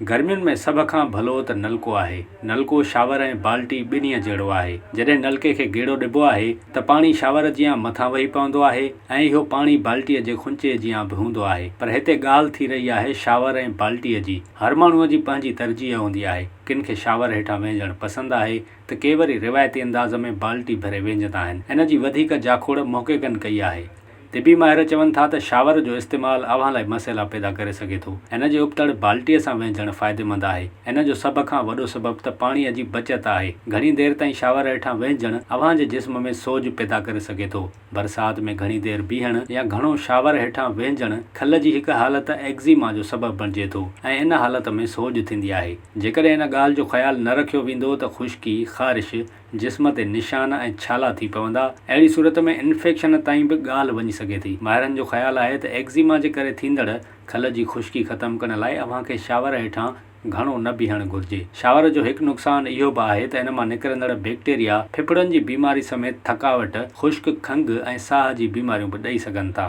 गर्मियुनि में सभ खां भलो त नलको आहे। नलको शावर ऐं बाल्टी ॿिन्हीअ जहिड़ो आहे। जॾहिं नलके खे गेड़ो ॾिबो आहे त पाणी शावर जियां मथां वही पवंदो आहे ऐं इहो पाणी बाल्टीअ जे खुंचे जियां बि हूंदो आहे। पर हिते ॻाल्हि थी रही आहे शावर ऐं बाल्टीअ जी। हर माण्हूअ जी पंहिंजी तरजीह हूंदी आहे। किन खे शावर हेठां वेंझणु पसंदि आहे त के वरी रिवायती अंदाज़ में बाल्टी भरे वेंझंदा आहिनि। इन जी वधीक जाखोड़ मुहक़क़नि कई आहे। तिबी माहिर चवनि था त शावर जो इस्तेमालु अव्हां लाइ मसइला पैदा करे सघे थो। इन जे उबतड़ बाल्टीअ सां वेंझणु फ़ाइदेमंद आहे। इन जो सभ खां वॾो सबबु त पाणीअ जी बचत आहे। घणी देरि ताईं शावर हेठां वेंझणु अव्हां जे जिस्म में सोज पैदा करे सघे थो। बरसाति में घणी देरि बीहणु या घणो शावर हेठां वेंझणु खल जी हिकु हालत एक्ज़ीमा जो सबबु बणिजे थो ऐं इन हालत में सोज थींदी आहे। जेकॾहिं इन ॻाल्हि जो ख़्यालु न रखियो वेंदो त ख़ुश्की, ख़ारिश, जिस्म ते निशान ऐं छाला थी पवंदा। अहिड़ी सूरत में इन्फेक्शन ताईं बि ॻाल्हि वञी सघे थी। माहिरनि जो ख़्यालु आहे त एक्ज़ीमा जे करे थींदड़ खल जी ख़ुश्की ख़तमु करण लाइ अव्हां खे शावर हेठां घणो न बीहणु घुरिजे। शावर जो हिकु नुक़सानु इहो बि आहे त इन मां निकिरंदड़ बैक्टेरिया फिफड़नि जी बीमारी समेत थकावट, ख़ुश्क, खंघि ऐं साह जी बीमारियूं बि ॾेई सघनि था।